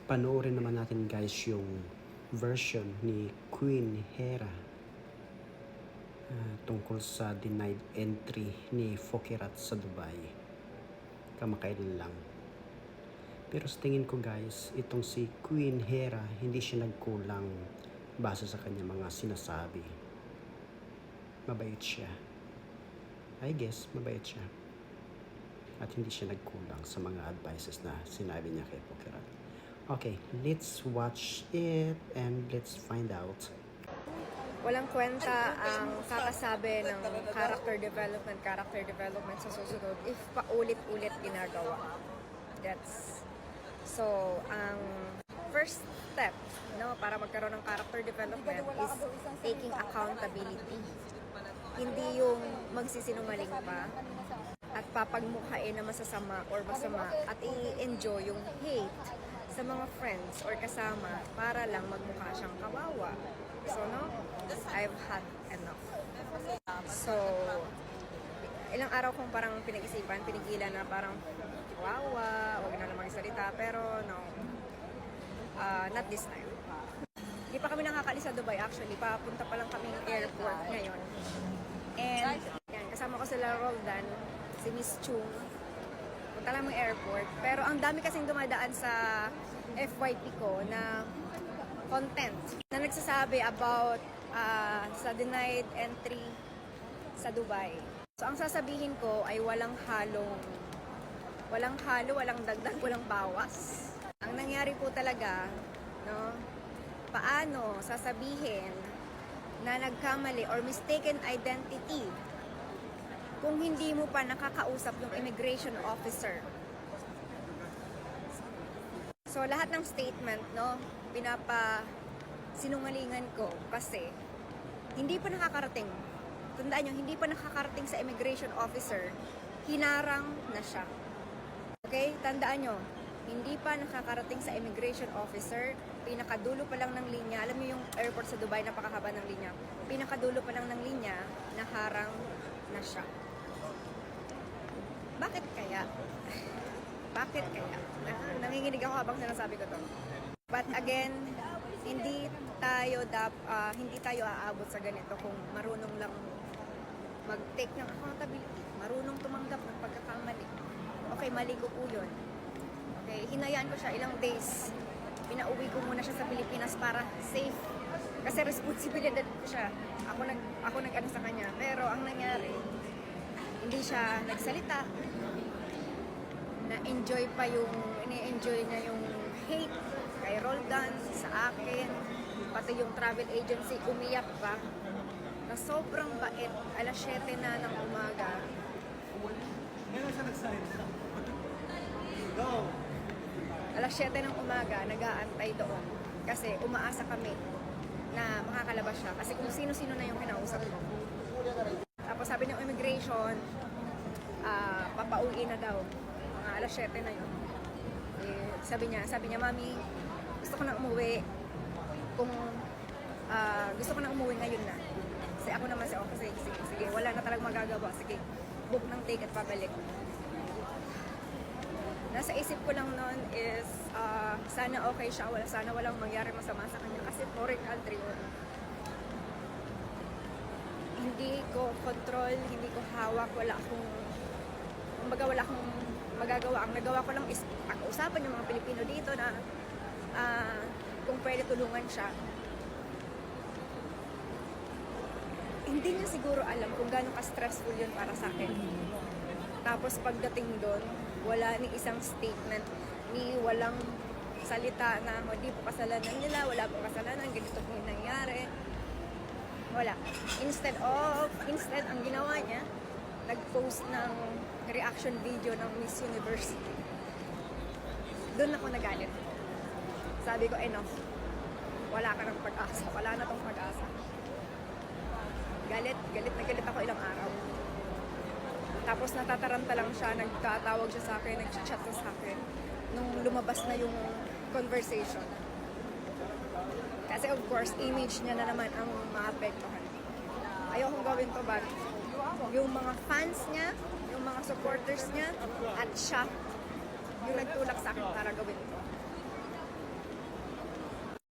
Panoorin naman natin guys yung version ni Queen Hera tungkol sa denied entry ni Fokirat sa Dubai. Kamakailan lang. Pero sa tingin ko guys, itong si Queen Hera hindi siya nagkulang base sa kanya mga sinasabi. Mabait siya. I guess mabait siya. At hindi siya nagkulang sa mga advices na sinabi niya kay Fokirat. Okay, let's watch it and let's find out. Walang kwenta ang kakasabi ng character development sa susunod if paulit-ulit ginagawa. So, ang first step para magkaroon ng character development is taking accountability. Hindi yung magsisinungaling pa at papagmukhain na masasama or masama at i-enjoy yung hate sa mga friends or kasama para lang magmukha siyang kawawa. So, I've had enough. So, ilang araw kong parang pinag-isipan, pinigilan na parang kawawa, wag na lang magsalita, pero not this time. Hindi pa kami nakakalis sa Dubai actually, papunta pa lang kaming airport ngayon. And, yan, kasama ko sila Roldan, si Miss Chung, punta lang ng airport. Pero ang dami kasing dumadaan sa FYP ko na content na nagsasabi about sa denied entry sa Dubai. So ang sasabihin ko ay walang halo, walang dagdag, walang bawas. Ang nangyari po talaga, paano sasabihin na nagkamali or mistaken identity kung hindi mo pa nakakausap yung immigration officer. So lahat ng statement, sinungalingan ko kasi hindi pa nakakarating. Tandaan nyo, hindi pa nakakarating sa immigration officer, hinarang na siya. Okay? Tandaan nyo, hindi pa nakakarating sa immigration officer, pinakadulo pa lang ng linya. Alam niyo yung airport sa Dubai, napakahaba ng linya. Pinakadulo pa lang ng linya, naharang na siya. Bakit kaya? Bakit kaya? Nanginginig ako habang sinasabi ko to. But again, hindi tayo aabot sa ganito kung marunong lang mag-take ng accountability, marunong tumanggap ng pagkakamali. Okay, mali ko po yun. Okay, hinayaan ko siya ilang days. Pinauwi ko muna siya sa Pilipinas para safe. Kasi responsibilidad ko siya. Ako nag-ano sa kanya. Pero ang nangyari, hindi siya nagsalita. Na-enjoy pa ini-enjoy niya yung hate kay Roldan, sa akin, pati yung travel agency, umiyak pa. Na sobrang bait, alas 7 na ng umaga. Alas 7 ng umaga, nag-aantay doon. Kasi umaasa kami na makakalabas siya. Kasi kung sino-sino na yung kinausap ko. Tapos sabi ng immigration, papauwi na daw. Alas 7 na yun. Sabi niya, Mami, gusto ko na umuwi. Kung gusto ko na umuwi ngayon na. Kasi ako naman sige, wala na talagang magagawa. Sige, book ng ticket, pabalik. Nasa isip ko lang noon is, sana okay siya, sana walang mangyari masama sa kanya. Kasi foreign country yun. Hindi ko control, hindi ko hawak, wala akong magagawa. Ang nagawa ko lang is pag-usapan yung mga Pilipino dito na kung pwede tulungan siya. Hindi niya siguro alam kung gaano ka-stressful yun para sa akin. Tapos pagdating doon, wala ni isang statement, ni walang salita na hindi po kasalanan nila, wala po kasalanan, ganito po yung nangyari. Wala. Instead, ang ginawa niya, nag-post ng reaction video ng Miss Universe. Doon ako nagalit. Sabi ko, enough. Wala ka ng pag-asa. Wala na tong pag-asa. Galit na galit ako ilang araw. Tapos natataranta lang siya, nagtatawag siya sa akin, nag-chat sa akin nung lumabas na yung conversation. Kasi of course, image niya na naman ang maapektuhan. Ayokong gawin to, but yung mga fans niya, yung mga supporters niya, at siya, yung nagtulak sa akin para gawin to.